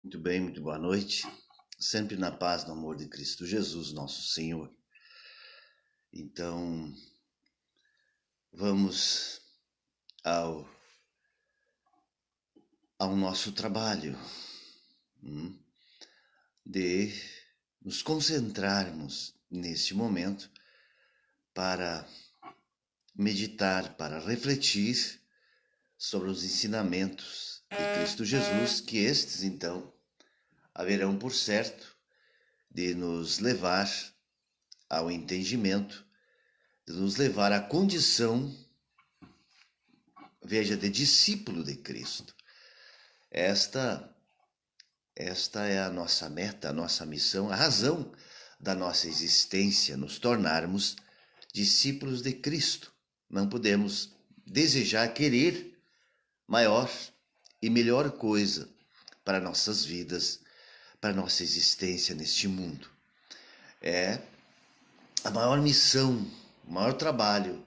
Muito bem, muito boa noite. Sempre na paz, no amor de Cristo Jesus, nosso Senhor. Então, vamos ao, ao nosso trabalho de nos concentrarmos neste momento para meditar, para refletir sobre os ensinamentos de Cristo Jesus, que estes, então, haverão por certo de nos levar ao entendimento, de nos levar à condição, veja, de discípulo de Cristo. Esta é a nossa meta, a nossa missão, a razão da nossa existência, nos tornarmos discípulos de Cristo. Não podemos desejar, querer maior e melhor coisa para nossas vidas, para nossa existência neste mundo. É a maior missão, o maior trabalho.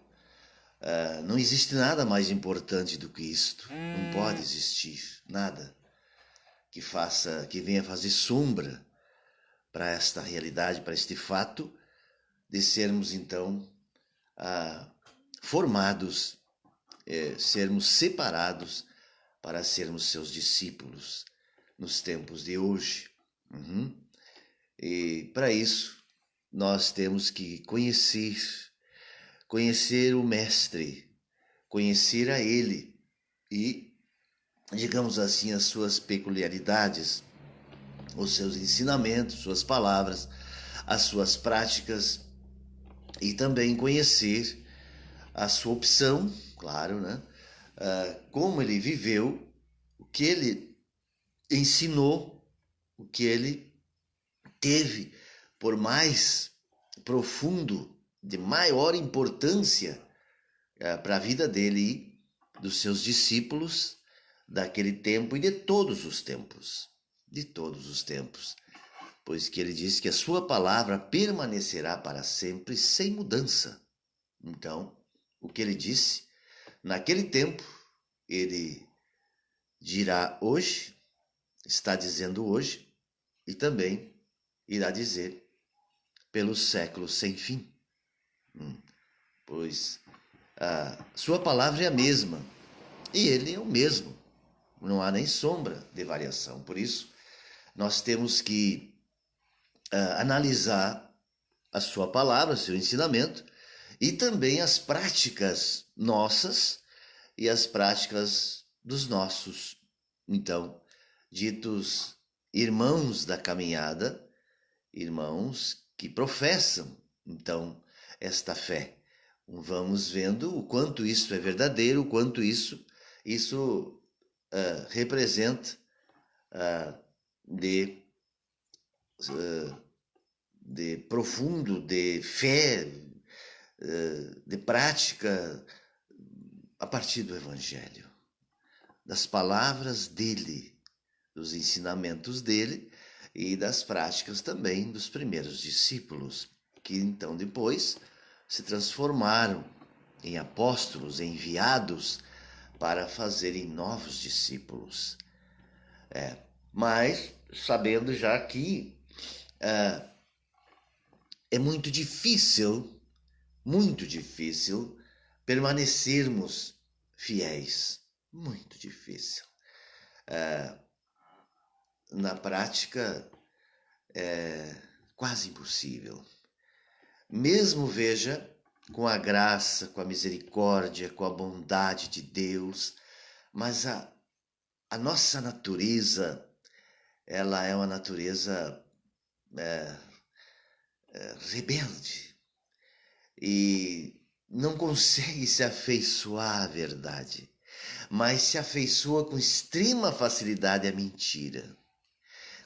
Não existe nada mais importante do que isto. Não pode existir nada que venha fazer sombra para esta realidade, para este fato de sermos então formados, sermos separados para sermos seus discípulos nos tempos de hoje. E para isso nós temos que conhecer o Mestre, conhecer a Ele e, digamos assim, as suas peculiaridades, os seus ensinamentos, suas palavras, as suas práticas e também conhecer a sua opção, claro, né? Como ele viveu, o que ele ensinou, o que ele teve por mais profundo, de maior importância para a vida dele e dos seus discípulos daquele tempo e de todos os tempos. De todos os tempos. Pois que ele disse que a sua palavra permanecerá para sempre sem mudança. Então, o que ele disse naquele tempo, ele dirá hoje, está dizendo hoje, e também irá dizer pelos séculos sem fim. Pois a sua palavra é a mesma, e ele é o mesmo. Não há nem sombra de variação. Por isso, nós temos que analisar a sua palavra, o seu ensinamento, e também as práticas nossas e as práticas dos nossos, então, ditos irmãos da caminhada, irmãos que professam, então, esta fé. Vamos vendo o quanto isso é verdadeiro, o quanto isso representa de profundo, de fé, de prática a partir do Evangelho, das palavras dele, dos ensinamentos dele e das práticas também dos primeiros discípulos, que então depois se transformaram em apóstolos, enviados para fazerem novos discípulos. Mas sabendo já que é muito difícil permanecermos fiéis. Muito difícil. Na prática, é quase impossível. Mesmo, veja, com a graça, com a misericórdia, com a bondade de Deus, mas a nossa natureza, ela é uma natureza rebelde e não consegue se afeiçoar à verdade, mas se afeiçoa com extrema facilidade à mentira.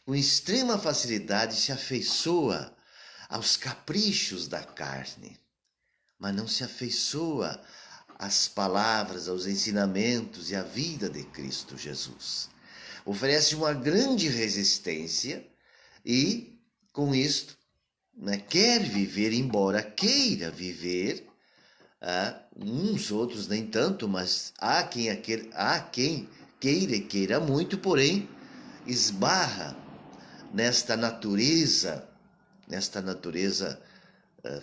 Com extrema facilidade se afeiçoa aos caprichos da carne, mas não se afeiçoa às palavras, aos ensinamentos e à vida de Cristo Jesus. Oferece uma grande resistência e, com isto, quer viver, embora queira viver, uns outros nem tanto, mas há quem queira e queira muito, porém esbarra nesta natureza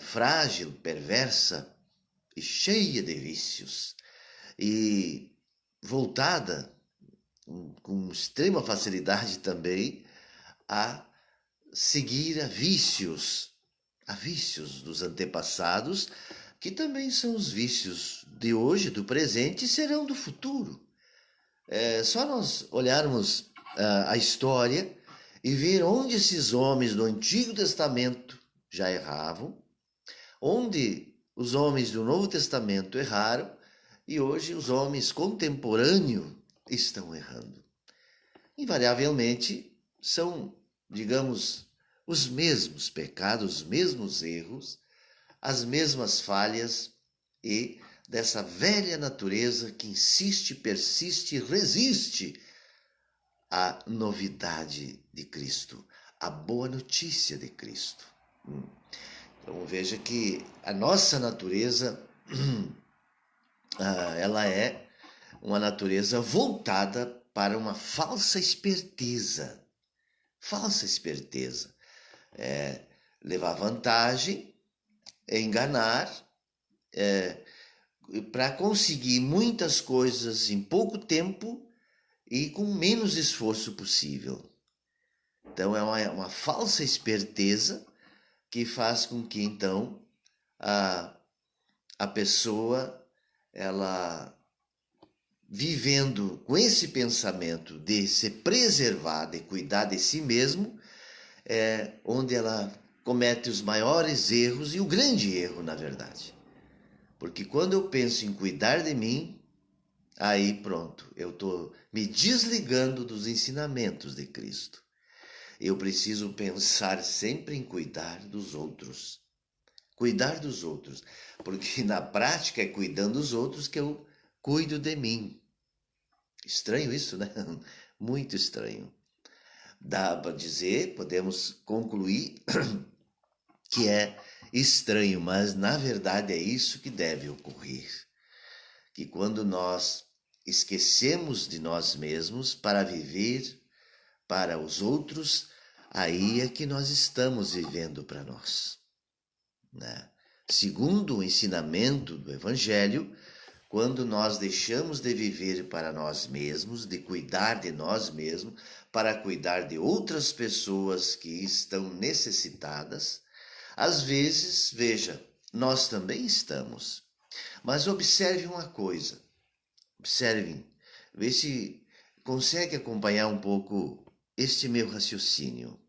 frágil, perversa e cheia de vícios, e voltada com extrema facilidade também a seguir a vícios dos antepassados, que também são os vícios de hoje, do presente e serão do futuro. É só nós olharmos a história e ver onde esses homens do Antigo Testamento já erravam, onde os homens do Novo Testamento erraram e hoje os homens contemporâneos estão errando. Invariavelmente são, digamos, os mesmos pecados, os mesmos erros, as mesmas falhas e dessa velha natureza que insiste, persiste e resiste à novidade de Cristo, à boa notícia de Cristo. Então veja que a nossa natureza, ela é uma natureza voltada para uma falsa esperteza. Falsa esperteza. Levar vantagem, enganar, para conseguir muitas coisas em pouco tempo e com menos esforço possível. Então é uma falsa esperteza que faz com que então a pessoa, ela vivendo com esse pensamento de se preservar, de cuidar de si mesmo, onde ela comete os maiores erros e o grande erro, na verdade. Porque quando eu penso em cuidar de mim, aí pronto, eu estou me desligando dos ensinamentos de Cristo. Eu preciso pensar sempre em cuidar dos outros. Cuidar dos outros. Porque na prática é cuidando dos outros que eu cuido de mim. Estranho isso, né? Muito estranho. Dá para dizer, podemos concluir que é estranho, mas na verdade é isso que deve ocorrer. Que quando nós esquecemos de nós mesmos para viver para os outros, aí é que nós estamos vivendo para nós, né? Segundo o ensinamento do Evangelho, quando nós deixamos de viver para nós mesmos, de cuidar de nós mesmos, para cuidar de outras pessoas que estão necessitadas, às vezes, veja, nós também estamos. Mas observe uma coisa, observem, vê se consegue acompanhar um pouco este meu raciocínio.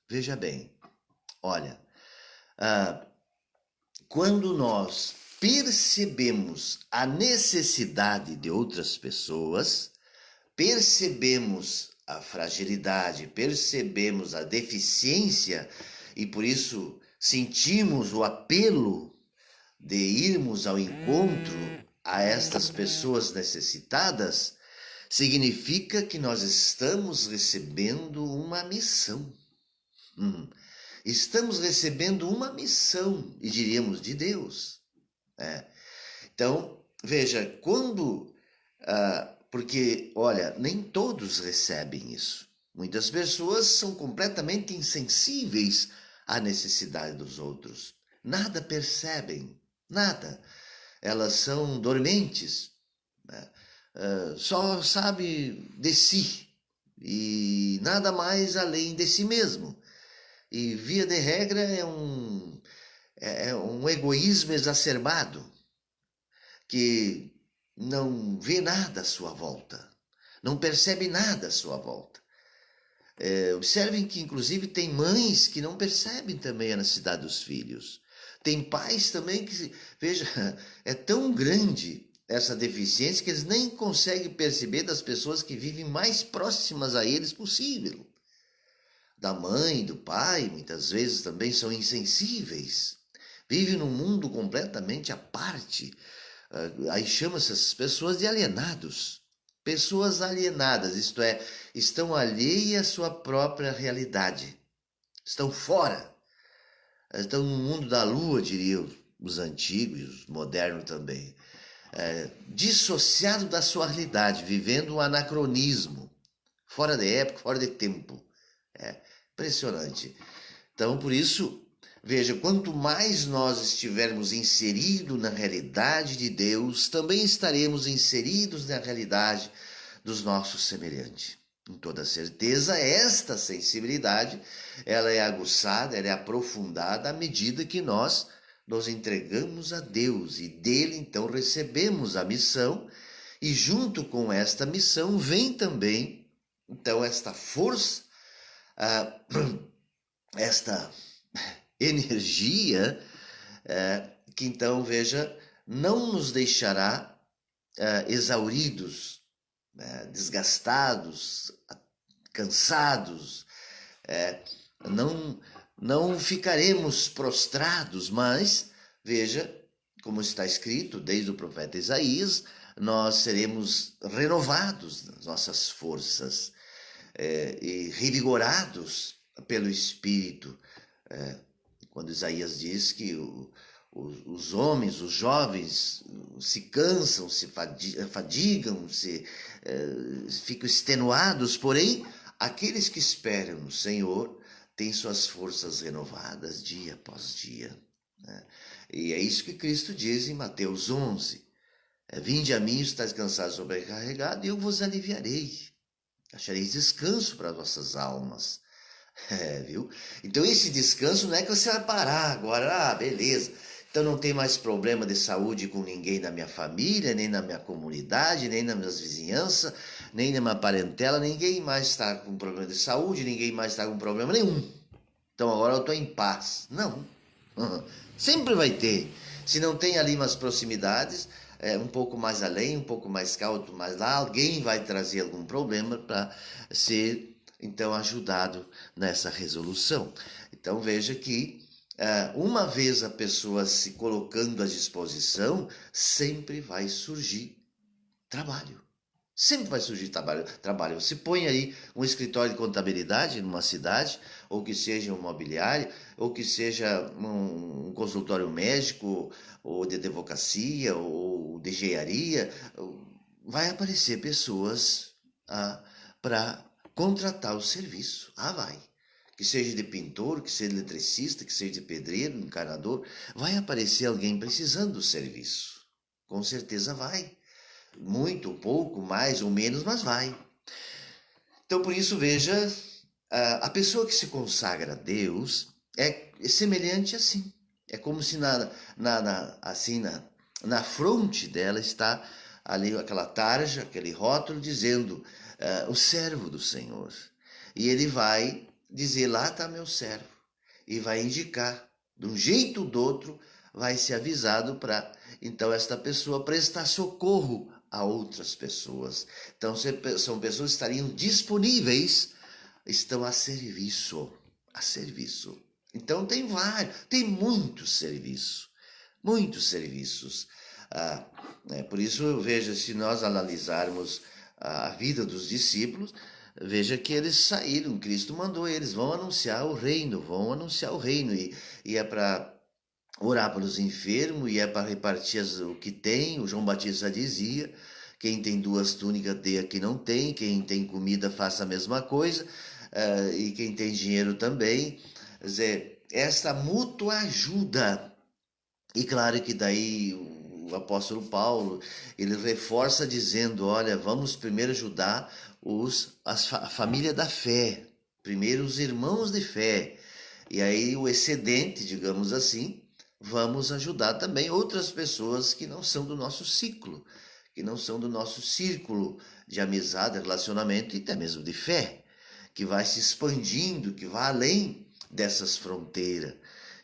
Veja bem, olha, quando nós percebemos a necessidade de outras pessoas, percebemos a fragilidade, percebemos a deficiência e por isso sentimos o apelo de irmos ao encontro a estas pessoas necessitadas, significa que nós estamos recebendo uma missão. Estamos recebendo uma missão, e diríamos de Deus. Então, veja, quando... porque, olha, nem todos recebem isso. Muitas pessoas são completamente insensíveis à necessidade dos outros. Nada percebem, nada. Elas são dormentes, né? Só sabe de si e nada mais além de si mesmo. E via de regra é um egoísmo exacerbado que não vê nada à sua volta, não percebe nada à sua volta. Observem que inclusive tem mães que não percebem também a necessidade dos filhos. Tem pais também que, veja, é tão grande essa deficiência que eles nem conseguem perceber das pessoas que vivem mais próximas a eles possível. Da mãe, do pai, muitas vezes também são insensíveis. Vivem num mundo completamente à parte. Aí chama essas pessoas de alienados. Pessoas alienadas, isto é, estão alheias à sua própria realidade. Estão fora. Estão no mundo da lua, diriam os antigos e os modernos também. Dissociado da sua realidade, vivendo um anacronismo, fora de época, fora de tempo. É impressionante. Então, por isso, veja, quanto mais nós estivermos inseridos na realidade de Deus, também estaremos inseridos na realidade dos nossos semelhantes. Com toda certeza, esta sensibilidade, ela é aguçada, ela é aprofundada à medida que nós nos entregamos a Deus e dele então recebemos a missão, e junto com esta missão vem também então esta força, esta energia, que então, veja, não nos deixará exauridos, desgastados, cansados, não ficaremos prostrados, mas, veja, como está escrito desde o profeta Isaías, nós seremos renovados nas nossas forças e revigorados pelo Espírito. Quando Isaías diz que os homens, os jovens, se cansam, se fadigam, ficam extenuados, porém, aqueles que esperam no Senhor têm suas forças renovadas dia após dia. Né? E é isso que Cristo diz em Mateus 11. Vinde a mim, estáis cansados e sobrecarregados, e eu vos aliviarei. Achareis descanso para vossas almas. Viu? Então esse descanso não é que você vai parar agora, beleza. Então não tem mais problema de saúde com ninguém da minha família, nem na minha comunidade, nem nas minhas vizinhanças, nem na minha parentela, ninguém mais está com problema de saúde, ninguém mais está com problema nenhum. Então agora eu estou em paz. Não. Sempre vai ter. Se não tem ali umas proximidades, um pouco mais além, um pouco mais calmo, mais lá, alguém vai trazer algum problema para ser então ajudado nessa resolução. Então veja que uma vez a pessoa se colocando à disposição, sempre vai surgir trabalho. Sempre vai surgir trabalho. Você põe aí um escritório de contabilidade numa cidade, ou que seja um imobiliário, ou que seja um consultório médico, ou de advocacia, ou de engenharia, vai aparecer pessoas para contratar o serviço. Vai. Que seja de pintor, que seja de eletricista, que seja de pedreiro, encanador, vai aparecer alguém precisando do serviço. Com certeza vai. Muito, pouco, mais ou menos, mas vai. Então, por isso, veja, a pessoa que se consagra a Deus é semelhante assim. É como se na fronte dela está ali aquela tarja, aquele rótulo dizendo o servo do Senhor. E ele vai dizer, lá está meu servo. E vai indicar, de um jeito ou do outro, vai ser avisado para, então, esta pessoa prestar socorro a outras pessoas. Então, são pessoas que estariam disponíveis, estão a serviço. Então, tem muitos serviços. Por isso, veja, se nós analisarmos a vida dos discípulos, veja que eles saíram, Cristo mandou eles, vão anunciar o reino, e é para orar pelos enfermos, e é para repartir o que tem. O João Batista dizia, quem tem 2 túnicas dê a quem não tem, quem tem comida faça a mesma coisa, e quem tem dinheiro também. Quer dizer, esta mútua ajuda. E claro que daí o apóstolo Paulo, ele reforça dizendo, olha, vamos primeiro ajudar a família da fé, primeiro os irmãos de fé, e aí o excedente, digamos assim, vamos ajudar também outras pessoas que não são do nosso ciclo, que não são do nosso círculo de amizade, relacionamento e até mesmo de fé, que vai se expandindo, que vai além dessas fronteiras,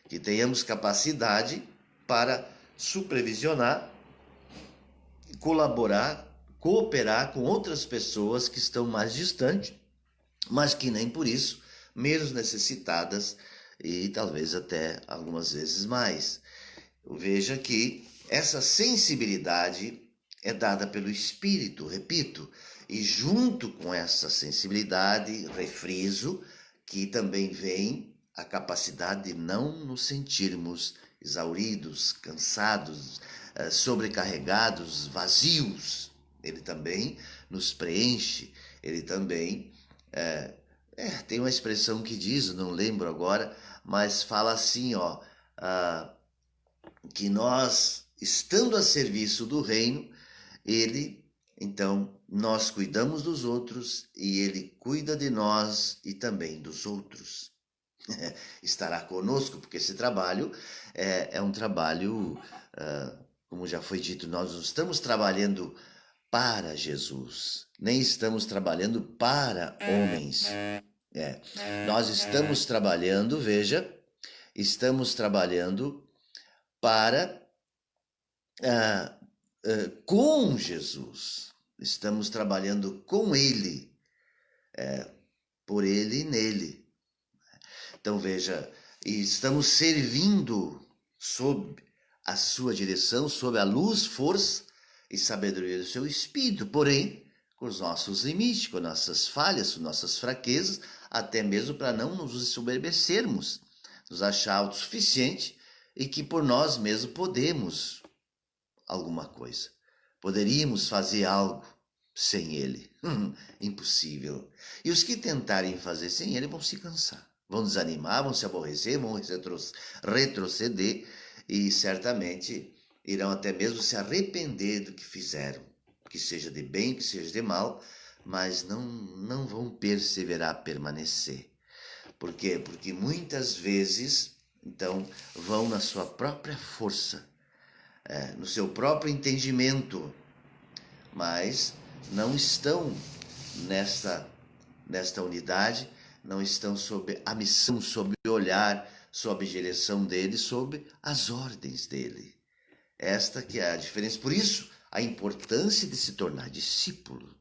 que tenhamos capacidade para supervisionar, colaborar, cooperar com outras pessoas que estão mais distantes, mas que nem por isso menos necessitadas e talvez até algumas vezes mais. Veja que essa sensibilidade é dada pelo Espírito, repito, e junto com essa sensibilidade, refriso, que também vem a capacidade de não nos sentirmos exauridos, cansados, sobrecarregados, vazios. Ele também nos preenche, ele também Tem uma expressão que diz, não lembro agora, mas fala assim, ó, que nós, estando a serviço do reino, ele, então, nós cuidamos dos outros e ele cuida de nós e também dos outros. Estará conosco, porque esse trabalho é um trabalho, como já foi dito, nós não estamos trabalhando para Jesus, nem estamos trabalhando para homens. Nós estamos trabalhando, veja, estamos trabalhando para com Jesus. Estamos trabalhando com Ele, por Ele e nele. Então veja, e estamos servindo sob a sua direção, sob a luz, força e sabedoria do seu Espírito, porém, com os nossos limites, com nossas falhas, com nossas fraquezas, até mesmo para não nos ensoberbecermos, nos achar autossuficiente e que por nós mesmos podemos alguma coisa. Poderíamos fazer algo sem ele. Impossível. E os que tentarem fazer sem ele vão se cansar, vão desanimar, vão se aborrecer, vão retroceder e certamente irão até mesmo se arrepender do que fizeram, que seja de bem, que seja de mal, mas não vão perseverar, permanecer. Por quê? Porque muitas vezes, então, vão na sua própria força, no seu próprio entendimento, mas não estão nesta unidade, não estão sob a missão, sob o olhar, sob a direção dele, sob as ordens dele. Esta que é a diferença. Por isso, a importância de se tornar discípulo.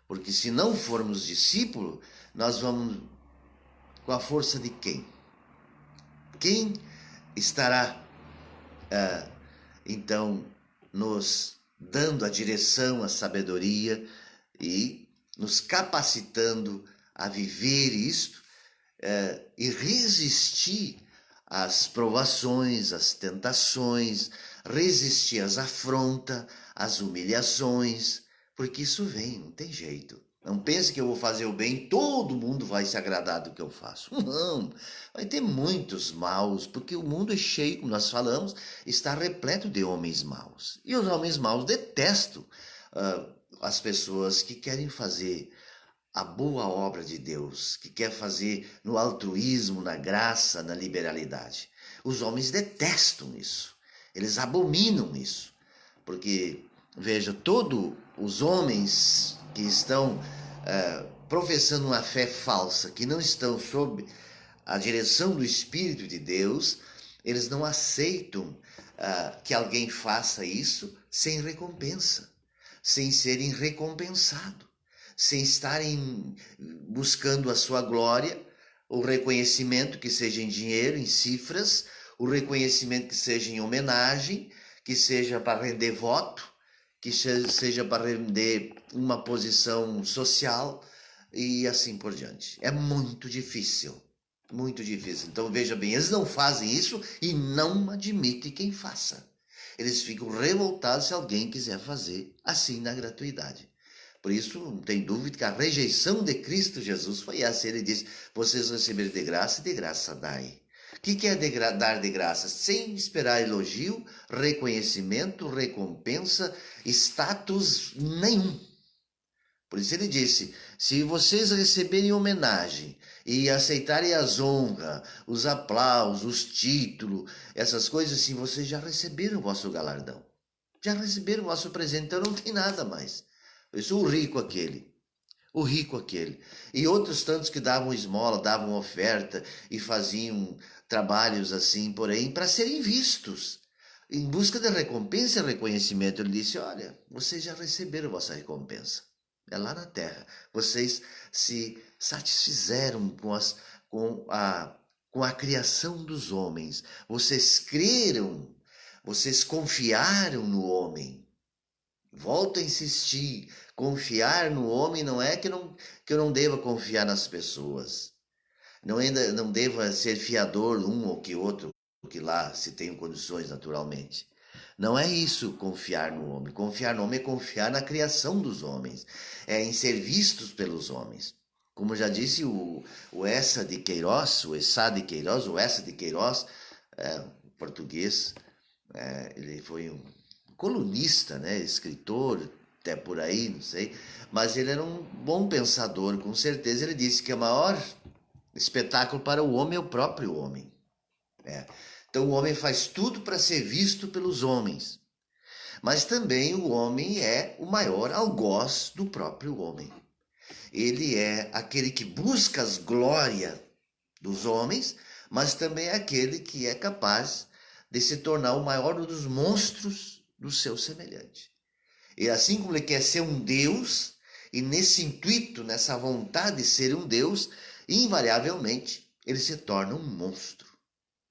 Porque se não formos discípulo, nós vamos com a força de quem? Quem estará, então, nos dando a direção, a sabedoria e nos capacitando a viver isto e resistir às provações, às tentações, resistir às afrontas, às humilhações, porque isso vem, não tem jeito. Não pense que eu vou fazer o bem, todo mundo vai se agradar do que eu faço. Não, vai ter muitos maus, porque o mundo é cheio, como nós falamos, está repleto de homens maus. E os homens maus detestam as pessoas que querem fazer a boa obra de Deus, que quer fazer no altruísmo, na graça, na liberalidade. Os homens detestam isso, eles abominam isso, porque, veja, todos os homens que estão professando uma fé falsa, que não estão sob a direção do Espírito de Deus, eles não aceitam que alguém faça isso sem recompensa, sem serem recompensados, sem estarem buscando a sua glória, o reconhecimento que seja em dinheiro, em cifras, o reconhecimento que seja em homenagem, que seja para render voto, que seja para render uma posição social e assim por diante. É muito difícil, muito difícil. Então veja bem, eles não fazem isso e não admitem quem faça. Eles ficam revoltados se alguém quiser fazer assim na gratuidade. Por isso, não tem dúvida que a rejeição de Cristo Jesus foi essa. Ele disse, vocês receberam de graça dai. O que é dar de graça? Sem esperar elogio, reconhecimento, recompensa, status nenhum. Por isso ele disse, se vocês receberem homenagem e aceitarem as honras, os aplausos, os títulos, essas coisas assim, vocês já receberam o vosso galardão. Já receberam o vosso presente, então não tem nada mais. Por isso o rico aquele. E outros tantos que davam esmola, davam oferta e faziam trabalhos assim, porém, para serem vistos. Em busca de recompensa e reconhecimento, ele disse, olha, vocês já receberam vossa recompensa. É lá na terra. Vocês se satisfizeram com a criação dos homens. Vocês creram, vocês confiaram no homem. Volto a insistir, confiar no homem não é que eu não deva confiar nas pessoas. Não deva ser fiador um ou que outro, que lá se tem condições naturalmente. Não é isso confiar no homem. Confiar no homem é confiar na criação dos homens, é em ser vistos pelos homens. Como já disse o Essa de Queiroz, o Essa de Queiroz, o Essa de Queiroz, português, ele foi um colunista, né, escritor, até por aí, não sei, mas ele era um bom pensador, com certeza. Ele disse que o maior espetáculo para o homem é o próprio homem. Então o homem faz tudo para ser visto pelos homens, mas também o homem é o maior algoz do próprio homem. Ele é aquele que busca as glórias dos homens, mas também é aquele que é capaz de se tornar o maior dos monstros do seu semelhante. E assim como ele quer ser um Deus, e nesse intuito, nessa vontade de ser um Deus, invariavelmente ele se torna um monstro.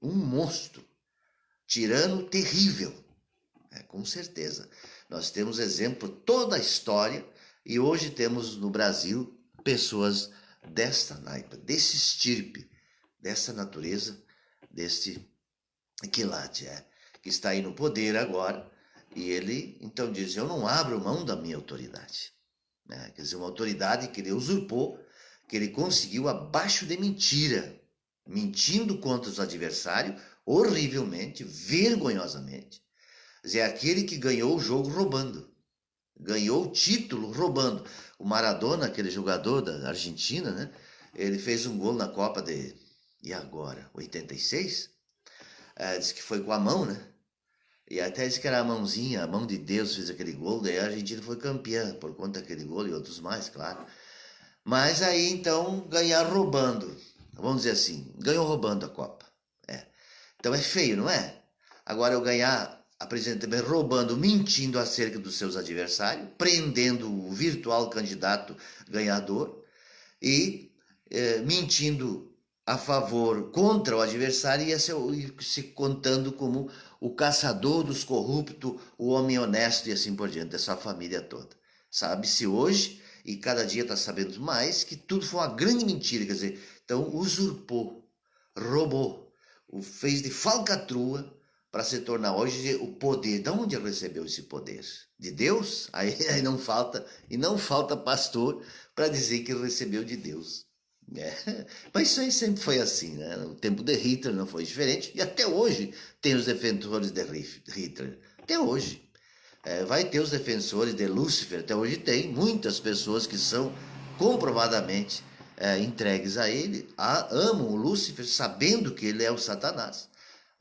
Um monstro. Tirano terrível. Com certeza. Nós temos exemplo toda a história, e hoje temos no Brasil pessoas desta naipe, desse estirpe, dessa natureza, deste quilate, que está aí no poder agora. E ele então diz: eu não abro mão da minha autoridade. Quer dizer, uma autoridade que ele usurpou, que ele conseguiu abaixo de mentira, mentindo contra os adversários, horrivelmente, vergonhosamente. Quer dizer, aquele que ganhou o jogo roubando, ganhou o título roubando. O Maradona, aquele jogador da Argentina, né? Ele fez um gol na Copa e agora? 86? Diz que foi com a mão, né? E até disse que era a mãozinha, a mão de Deus fez aquele gol, daí a Argentina foi campeã por conta daquele gol e outros mais, claro. Mas aí então ganhar roubando, vamos dizer assim, ganhou roubando a Copa. Então é feio, não é? Agora eu ganhar a presidente também roubando, mentindo acerca dos seus adversários, prendendo o virtual candidato ganhador e mentindo a favor contra o adversário e se contando como o caçador dos corruptos, o homem honesto e assim por diante, dessa família toda. Sabe-se hoje, e cada dia está sabendo mais, que tudo foi uma grande mentira. Quer dizer, então usurpou, roubou, fez de falcatrua para se tornar hoje o poder. De onde ele recebeu esse poder? De Deus? Aí não falta, e não falta pastor para dizer que ele recebeu de Deus. Mas isso aí sempre foi assim, né? O tempo de Hitler não foi diferente, e até hoje tem os defensores de Hitler, até hoje. Vai ter os defensores de Lúcifer, até hoje tem muitas pessoas que são comprovadamente entregues a ele, amam o Lúcifer sabendo que ele é o Satanás.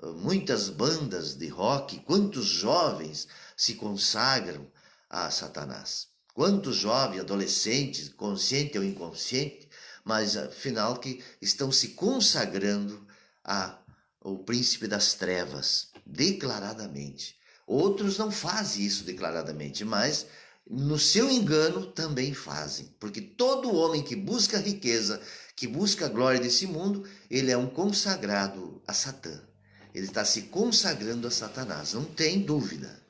Muitas bandas de rock, quantos jovens se consagram a Satanás? Quantos jovens, adolescentes, consciente ou inconsciente, mas afinal que estão se consagrando ao príncipe das trevas, declaradamente. Outros não fazem isso declaradamente, mas no seu engano também fazem, porque todo homem que busca riqueza, que busca a glória desse mundo, ele é um consagrado a Satã. Ele está se consagrando a Satanás, não tem dúvida.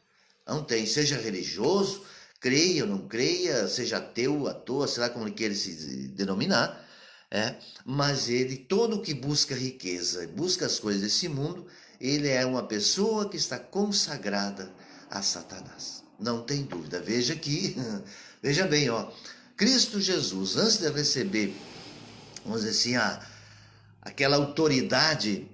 Não tem, seja religioso, creia ou não creia, seja ateu, à toa, sei lá como ele queira se denominar, mas ele, todo que busca riqueza, busca as coisas desse mundo, ele é uma pessoa que está consagrada a Satanás. Não tem dúvida. Veja aqui, veja bem, Cristo Jesus, antes de receber, vamos dizer assim, aquela autoridade,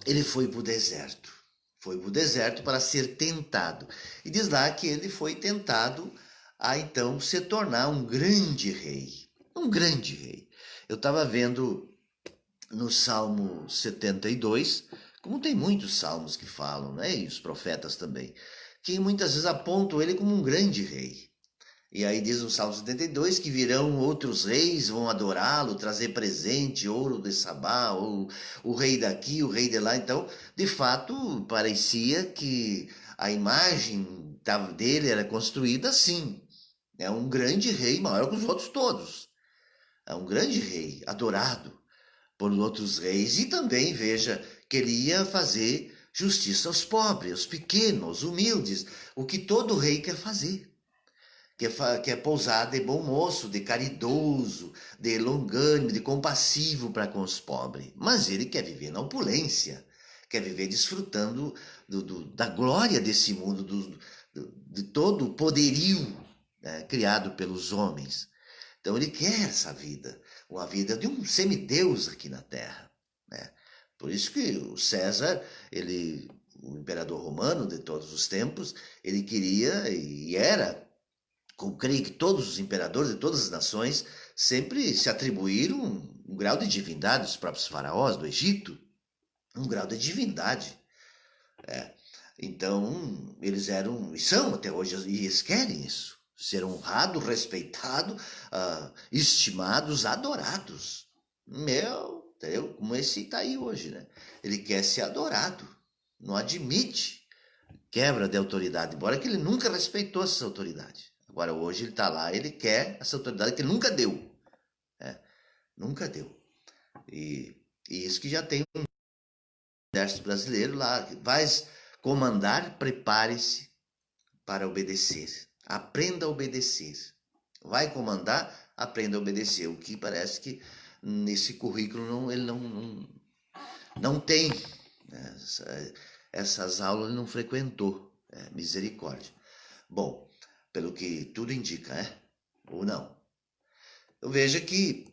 ele foi para o deserto. Foi para o deserto para ser tentado. E diz lá que ele foi tentado a então se tornar um grande rei. Um grande rei. Eu estava vendo no Salmo 72, como tem muitos salmos que falam, né? E os profetas também, que muitas vezes apontam ele como um grande rei. E aí diz no Salmo 72 que virão outros reis, vão adorá-lo, trazer presente, ouro de Sabá, ou o rei daqui, o rei de lá. Então, de fato, parecia que a imagem dele era construída assim. É um grande rei, maior que os outros todos. É um grande rei, adorado por outros reis. E também, veja, que ele ia fazer justiça aos pobres, aos pequenos, aos humildes, o que todo rei quer fazer. Que é pousar de bom moço, de caridoso, de longânimo, de compassivo para com os pobres. Mas ele quer viver na opulência, quer viver desfrutando da glória desse mundo, de todo o poderio criado pelos homens. Então ele quer essa vida. uma vida de um semideus aqui na Terra, né? Por isso que o César, o imperador romano de todos os tempos, ele queria e era, como creio que todos os imperadores de todas as nações sempre se atribuíram um grau de divindade, os próprios faraós do Egito, um grau de divindade. Então, eles eram, e são até hoje, e eles querem isso, ser honrados, respeitados, estimados, adorados. Entendeu? Como esse está aí hoje, né? Ele quer ser adorado, não admite quebra de autoridade, embora que ele nunca respeitou essa autoridade. Agora, hoje ele está lá, ele quer essa autoridade que ele nunca deu. Nunca deu. E isso que já tem um exército brasileiro lá, que vai comandar, prepare-se para obedecer. Aprenda a obedecer. Vai comandar, aprenda a obedecer. O que parece que nesse currículo ele não tem. Né? Essas aulas ele não frequentou. Misericórdia. Bom, pelo que tudo indica, né? Ou não. Eu vejo que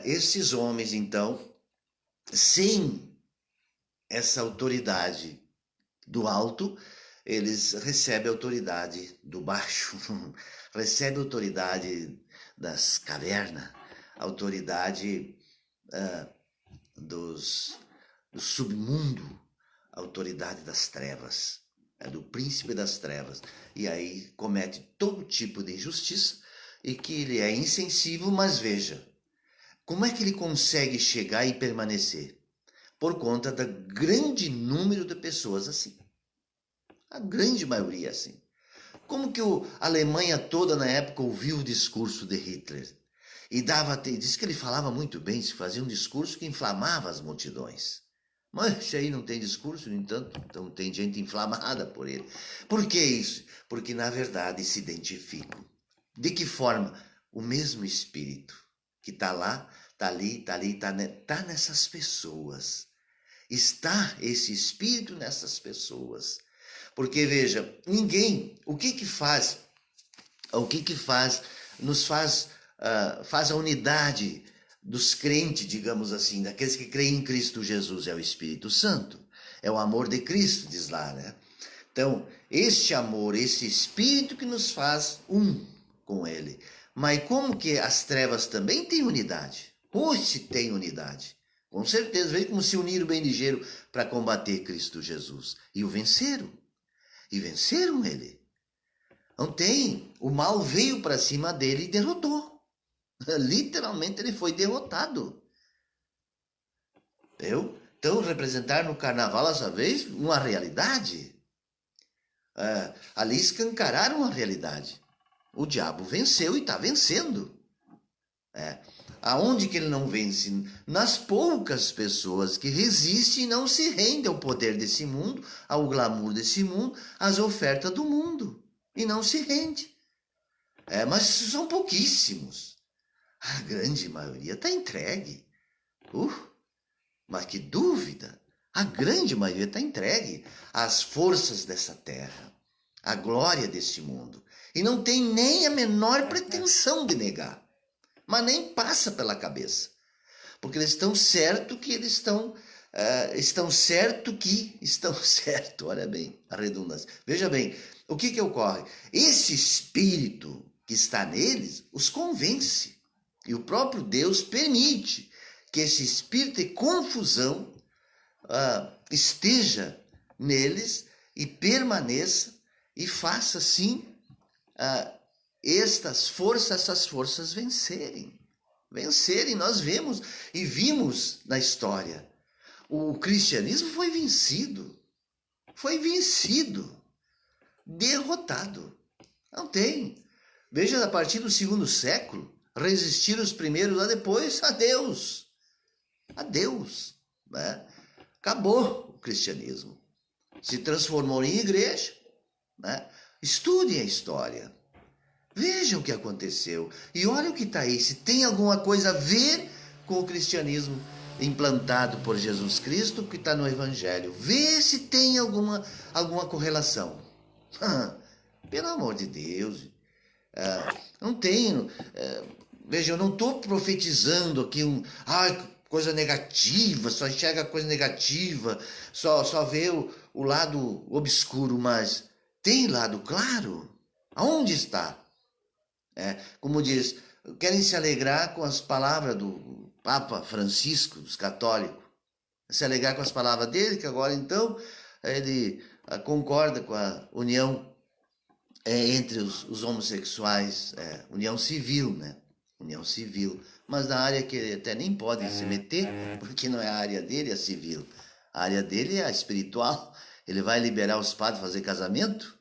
esses homens, então, sem essa autoridade do alto, eles recebem a autoridade do baixo, recebem a autoridade das cavernas, a autoridade do submundo, a autoridade das trevas, do príncipe das trevas. E aí comete todo tipo de injustiça e que ele é insensível, mas veja, como é que ele consegue chegar e permanecer? Por conta do grande número de pessoas assim. A grande maioria assim. Como que a Alemanha toda na época ouviu o discurso de Hitler? E diz que ele falava muito bem, se fazia um discurso que inflamava as multidões. Mas isso aí não tem discurso, no entanto, então tem gente inflamada por ele. Por que isso? Porque na verdade se identificam. De que forma? O mesmo espírito que está lá, está ali, está nessas pessoas. Está esse espírito nessas pessoas. Porque veja, ninguém, o que faz, faz a unidade dos crentes, digamos assim, daqueles que creem em Cristo Jesus, é o Espírito Santo, é o amor de Cristo, diz lá, né? Então, este amor, esse Espírito que nos faz um com Ele. Mas como que as trevas também têm unidade? Hoje tem unidade. Com certeza, veio como se uniram bem ligeiro para combater Cristo Jesus. E o venceram. E venceram ele. Não tem. O mal veio para cima dele e derrotou. Literalmente ele foi derrotado. Entendeu? Então, representar no carnaval, essa vez, uma realidade. Ali escancararam a realidade. O diabo venceu e está vencendo. Aonde que ele não vence? Nas poucas pessoas que resistem e não se rendem ao poder desse mundo, ao glamour desse mundo, às ofertas do mundo. E não se rende. Mas são pouquíssimos. A grande maioria está entregue. Mas que dúvida! A grande maioria está entregue às forças dessa terra, à glória desse mundo. E não tem nem a menor pretensão de negar. Mas nem passa pela cabeça. Porque eles estão certo que eles estão certo, olha bem a redundância. Veja bem, o que ocorre? Esse espírito que está neles os convence. E o próprio Deus permite que esse espírito de confusão esteja neles e permaneça e faça assim essas forças vencerem. Nós vemos e vimos na história. O cristianismo foi vencido, derrotado. Não tem. Veja, a partir do segundo século, resistiram os primeiros, lá depois, adeus. Né? Acabou o cristianismo. Se transformou em igreja. Né? Estudem a história. Vejam o que aconteceu. E olha o que está aí. Se tem alguma coisa a ver com o cristianismo implantado por Jesus Cristo, que está no Evangelho. Vê se tem alguma correlação. Pelo amor de Deus. Não tem. Veja, eu não estou profetizando aqui coisa negativa, só enxerga coisa negativa, só vê o lado obscuro, mas tem lado claro? Aonde está? Como diz, querem se alegrar com as palavras do Papa Francisco, dos católicos, se alegrar com as palavras dele, que agora então ele concorda com a união entre os homossexuais, união civil, né? União civil, mas na área que ele até nem pode se meter, porque não é a área dele, é civil. A área dele é a espiritual. Ele vai liberar os padres fazer casamento?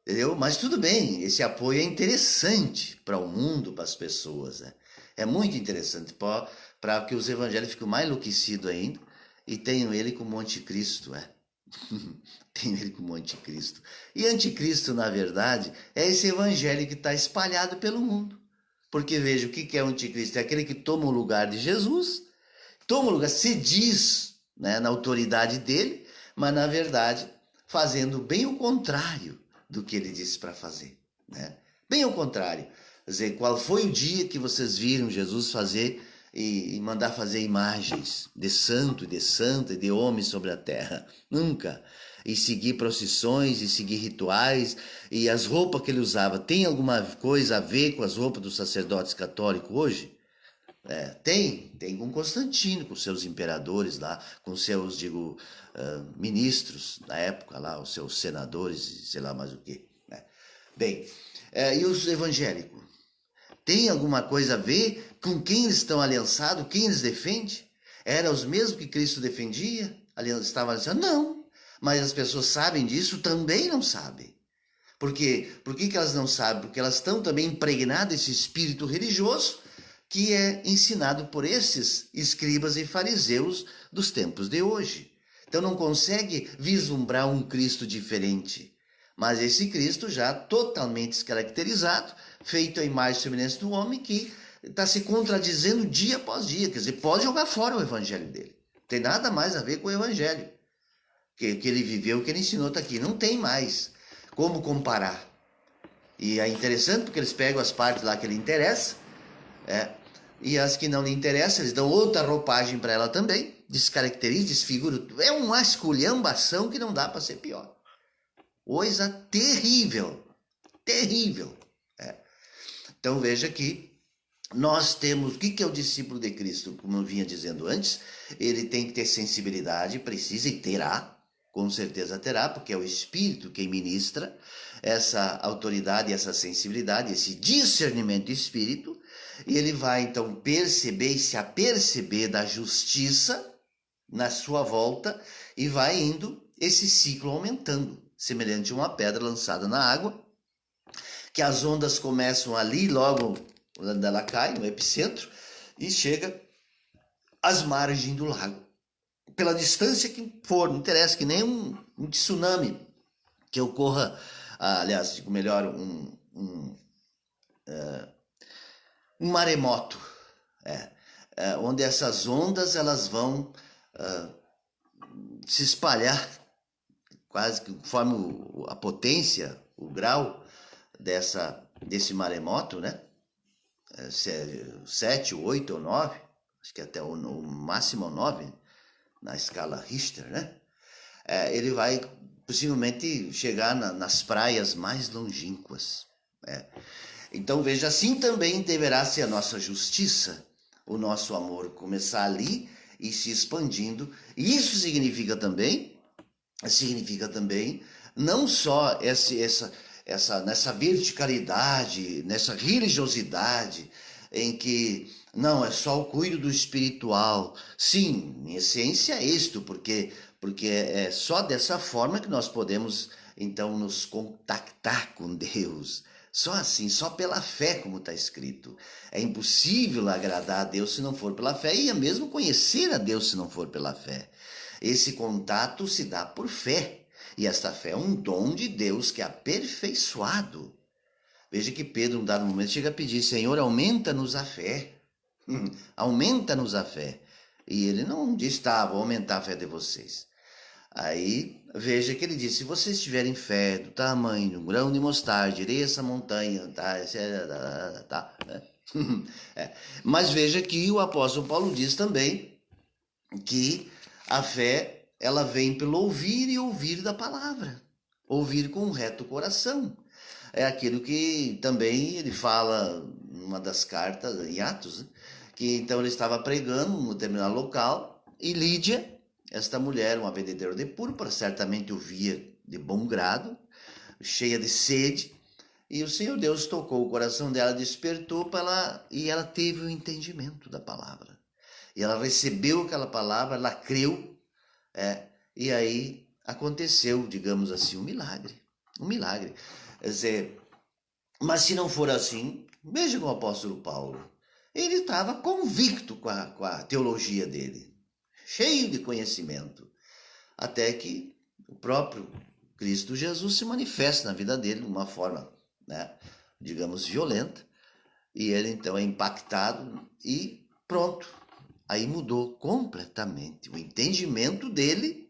Entendeu? Mas tudo bem, esse apoio é interessante para o mundo, para as pessoas. Né? É muito interessante para que os evangélicos fiquem mais enlouquecidos ainda e tenham ele como anticristo. Tenham ele como anticristo. E anticristo, na verdade, é esse evangelho que está espalhado pelo mundo. Porque veja, o que é o anticristo? É aquele que toma o lugar de Jesus, toma o lugar, se diz, né, na autoridade dele, mas na verdade fazendo bem o contrário do que ele disse para fazer, né? Bem ao contrário. Quer dizer, qual foi o dia que vocês viram Jesus fazer e mandar fazer imagens de santo, de santa e de homem sobre a terra? Nunca. E seguir procissões, e seguir rituais, e as roupas que ele usava, tem alguma coisa a ver com as roupas dos sacerdotes católicos hoje? Tem com Constantino, com seus imperadores lá, com seus, ministros da época lá, os seus senadores e sei lá mais o que. Né? Bem, e os evangélicos? Tem alguma coisa a ver com quem eles estão aliançados, quem eles defendem? Eram os mesmos que Cristo defendia? Estavam aliançados? Não, mas as pessoas sabem disso? Também não sabem. Por quê? Por que elas não sabem? Porque elas estão também impregnadas desse espírito religioso que é ensinado por esses escribas e fariseus dos tempos de hoje. Então não consegue vislumbrar um Cristo diferente. Mas esse Cristo já totalmente descaracterizado, feito à imagem e semelhança do homem, que está se contradizendo dia após dia. Quer dizer, pode jogar fora o evangelho dele. Não tem nada mais a ver com o evangelho. Que ele viveu, que ele ensinou está aqui. Não tem mais como comparar. E é interessante porque eles pegam as partes lá que ele interessa, e as que não lhe interessam, eles dão outra roupagem para ela também, descaracteriza, desfigura. É uma esculhambação que não dá para ser pior. Coisa terrível, terrível. Então veja que nós temos, o que é o discípulo de Cristo? Como eu vinha dizendo antes, ele tem que ter sensibilidade, precisa e terá, com certeza terá, porque é o Espírito quem ministra essa autoridade, essa sensibilidade, esse discernimento do Espírito, e ele vai então perceber e se aperceber da justiça na sua volta e vai indo esse ciclo aumentando, semelhante a uma pedra lançada na água, que as ondas começam ali, logo quando ela cai no epicentro e chega às margens do lago. Pela distância que for, não interessa, que nem um tsunami que ocorra, aliás, digo melhor, um maremoto, onde essas ondas elas vão se espalhar quase que conforme a potência, o grau desse maremoto, né? 7, 8 ou 9, acho que até o máximo 9 na escala Richter, né? Ele vai possivelmente chegar nas praias mais longínquas. Então veja, assim também deverá ser a nossa justiça, o nosso amor começar ali e se expandindo. E isso significa também não só nessa verticalidade, nessa religiosidade em que não, é só o cuido do espiritual. Sim, em essência é isto, porque é só dessa forma que nós podemos então nos contactar com Deus. Só assim, só pela fé, como está escrito. É impossível agradar a Deus se não for pela fé, e é mesmo conhecer a Deus se não for pela fé. Esse contato se dá por fé, e esta fé é um dom de Deus que é aperfeiçoado. Veja que Pedro, num dado momento, chega a pedir: Senhor, aumenta-nos a fé. Aumenta-nos a fé. E ele não diz: tá, vou aumentar a fé de vocês. Aí veja que ele disse: se vocês tiverem fé do tamanho de um grão de mostarda, direi essa montanha, tá, né? É. Mas veja que o apóstolo Paulo diz também que a fé ela vem pelo ouvir e ouvir da palavra, ouvir com um reto coração. É aquilo que também ele fala numa das cartas, em Atos, né? Que então ele estava pregando num determinado local e Lídia, esta mulher, uma vendedora de púrpura, certamente o via de bom grado, cheia de sede, e o Senhor Deus tocou o coração dela, despertou para ela, e ela teve o entendimento da palavra. E ela recebeu aquela palavra, ela creu, e aí aconteceu, digamos assim, um milagre. Um milagre. Quer dizer, mas se não for assim, veja com o apóstolo Paulo. Ele estava convicto com a teologia dele, cheio de conhecimento, até que o próprio Cristo Jesus se manifesta na vida dele de uma forma, né, digamos, violenta, e ele então é impactado e pronto. Aí mudou completamente o entendimento dele,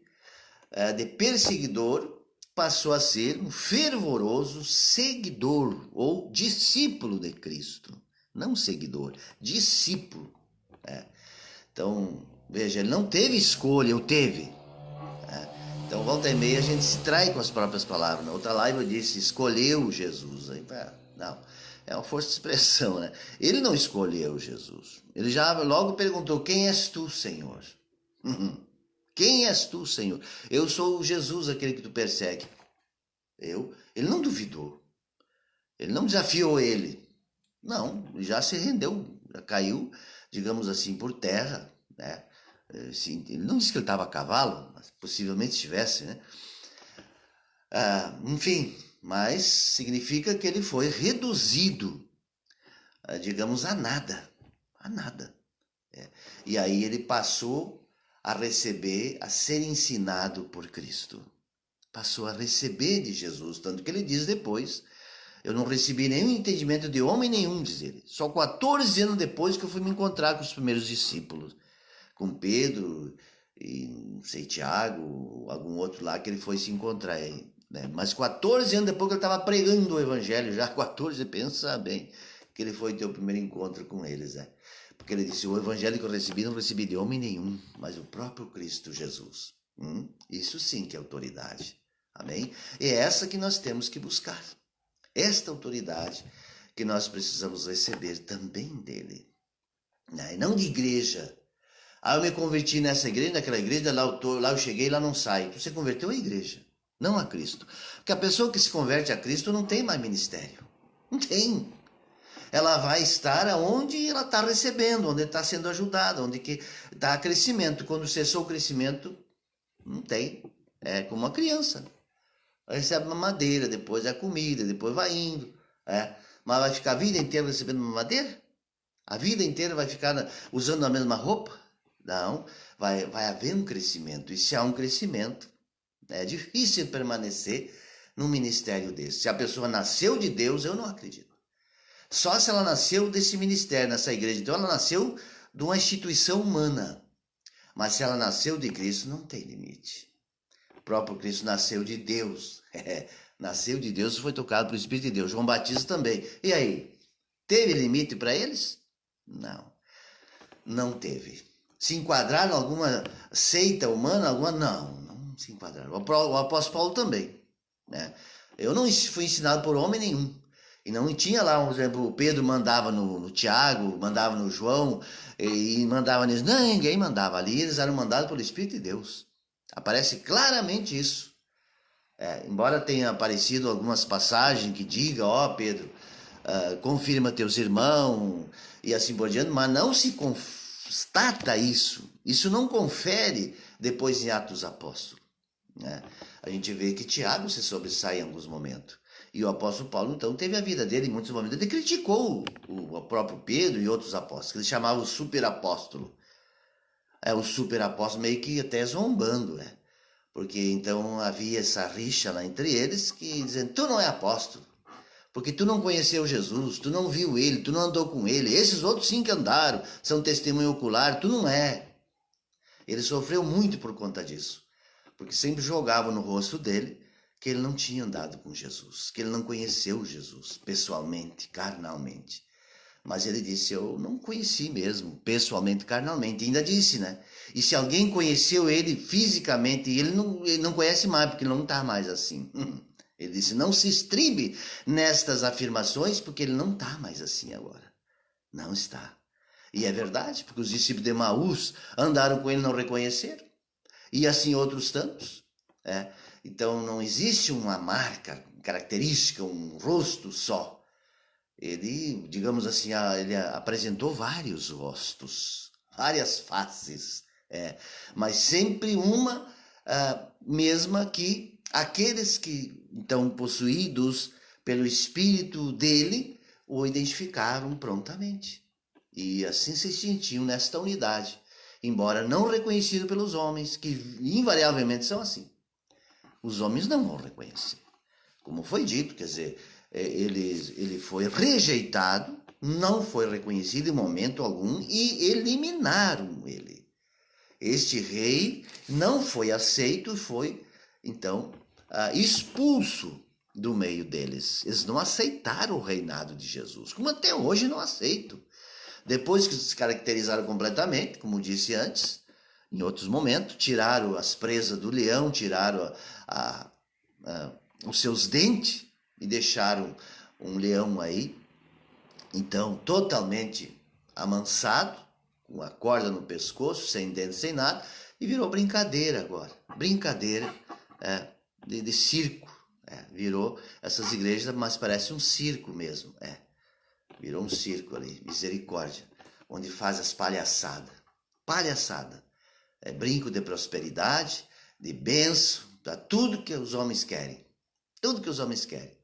de perseguidor, passou a ser um fervoroso seguidor ou discípulo de Cristo. Não seguidor, discípulo. Então, veja, ele não teve escolha, eu teve. Então, volta e meia, a gente se trai com as próprias palavras. Na outra live eu disse, escolheu Jesus. Aí, não, é uma força de expressão, né? Ele não escolheu Jesus. Ele já logo perguntou, quem és tu, Senhor? Quem és tu, Senhor? Eu sou Jesus, aquele que tu persegue. Ele não duvidou. Ele não desafiou ele. Não, já se rendeu, já caiu, digamos assim, por terra, né? Ele não disse que ele estava a cavalo, mas possivelmente estivesse, né? Enfim, mas significa que ele foi reduzido, digamos, a nada. A nada. E aí ele passou a receber, a ser ensinado por Cristo. Passou a receber de Jesus, tanto que ele diz depois, eu não recebi nenhum entendimento de homem nenhum, diz ele. Só 14 anos depois que eu fui me encontrar com os primeiros discípulos, com Pedro e, não sei, Tiago, algum outro lá que ele foi se encontrar aí, né? Mas 14 anos depois que ele estava pregando o evangelho, já 14, pensa bem, que ele foi ter o primeiro encontro com eles, né? Porque ele disse, o evangelho que eu recebi, não recebi de homem nenhum, mas o próprio Cristo Jesus. Isso sim que é autoridade. Amém? E é essa que nós temos que buscar. Esta autoridade que nós precisamos receber também dele. E não de igreja. Eu me converti nessa igreja, naquela igreja, lá eu cheguei, lá não sai. Você converteu a igreja, não a Cristo. Porque a pessoa que se converte a Cristo não tem mais ministério. Não tem. Ela vai estar onde ela está recebendo, onde está sendo ajudada, onde está crescimento. Quando cessou o crescimento, não tem. É como uma criança. Recebe uma madeira, depois a comida, depois vai indo. Mas vai ficar a vida inteira recebendo uma madeira? A vida inteira vai ficar usando a mesma roupa? Não, vai haver um crescimento. E se há um crescimento, é difícil permanecer num ministério desse. Se a pessoa nasceu de Deus, eu não acredito. Só se ela nasceu desse ministério, nessa igreja. Então ela nasceu de uma instituição humana. Mas se ela nasceu de Cristo, não tem limite. O próprio Cristo nasceu de Deus. Nasceu de Deus e foi tocado pelo Espírito de Deus. João Batista também. E aí? Teve limite para eles? Não. Não teve. Se enquadraram em alguma seita humana? Não se enquadraram. O apóstolo Paulo também. Né? Eu não fui ensinado por homem nenhum. E não tinha lá, por exemplo, Pedro mandava no Tiago, mandava no João, e mandava neles. Não, ninguém mandava ali, eles eram mandados pelo Espírito de Deus. Aparece claramente isso. Embora tenha aparecido algumas passagens que diga, Pedro, confirma teus irmãos e assim por diante, mas não se constata isso. Isso não confere depois em Atos dos Apóstolos. Né? A gente vê que Tiago se sobressai em alguns momentos. E o apóstolo Paulo, então, teve a vida dele em muitos momentos. Ele criticou o próprio Pedro e outros apóstolos, que ele chamava o superapóstolo. O superapóstolo meio que até zombando, né? Porque então havia essa rixa lá entre eles, que dizendo, tu não é apóstolo, porque tu não conheceu Jesus, tu não viu ele, tu não andou com ele. Esses outros sim que andaram, são testemunho ocular, tu não é. Ele sofreu muito por conta disso. porque sempre jogavam no rosto dele que ele não tinha andado com Jesus, que ele não conheceu Jesus pessoalmente, carnalmente. Mas ele disse, eu não conheci mesmo, pessoalmente, carnalmente. E ainda disse, né? E se alguém conheceu ele fisicamente, ele não conhece mais, porque ele não está mais assim. Ele disse, não se estribe nestas afirmações, porque ele não está mais assim agora. Não está. E é verdade, porque os discípulos de Emaús andaram com ele e não reconheceram. E assim outros tantos. Então não existe uma marca característica, um rosto só. Ele, digamos assim, ele apresentou vários rostos, várias faces, mas sempre uma mesma que aqueles que estão possuídos pelo Espírito dele o identificaram prontamente. E assim se sentiam nesta unidade, embora não reconhecido pelos homens, que invariavelmente são assim. Os homens não vão reconhecer. Como foi dito, quer dizer, ele foi rejeitado, não foi reconhecido em momento algum e eliminaram ele. Este rei não foi aceito e foi, então, expulso do meio deles. Eles não aceitaram o reinado de Jesus, como até hoje não aceitam. Depois que se caracterizaram completamente, como disse antes, em outros momentos, tiraram as presas do leão, tiraram os seus dentes e deixaram um leão aí, então totalmente amansado, com a corda no pescoço, sem dentes, sem nada, e virou brincadeira agora. Brincadeira de circo. Virou essas igrejas, mas parece um circo mesmo. Virou um circo ali, misericórdia, onde faz as palhaçadas. Palhaçada. Brinco de prosperidade, de bênção, tá? Tudo que os homens querem. Tudo que os homens querem.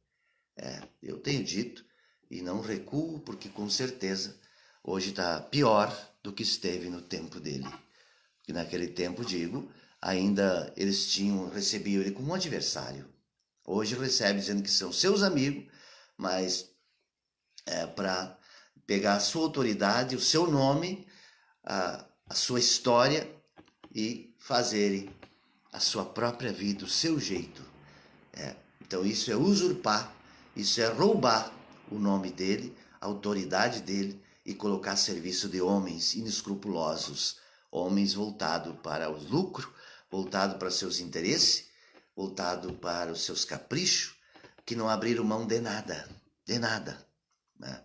Eu tenho dito e não recuo, porque com certeza hoje está pior do que esteve no tempo dele. Porque naquele tempo, digo, ainda eles recebiam ele como um adversário. Hoje recebe dizendo que são seus amigos, mas para pegar a sua autoridade, o seu nome, a sua história e fazerem a sua própria vida, o seu jeito. Então isso é usurpar, isso é roubar o nome dele, a autoridade dele e colocar a serviço de homens inescrupulosos, homens voltados para o lucro, voltados para seus interesses, voltados para os seus caprichos, que não abriram mão de nada, né?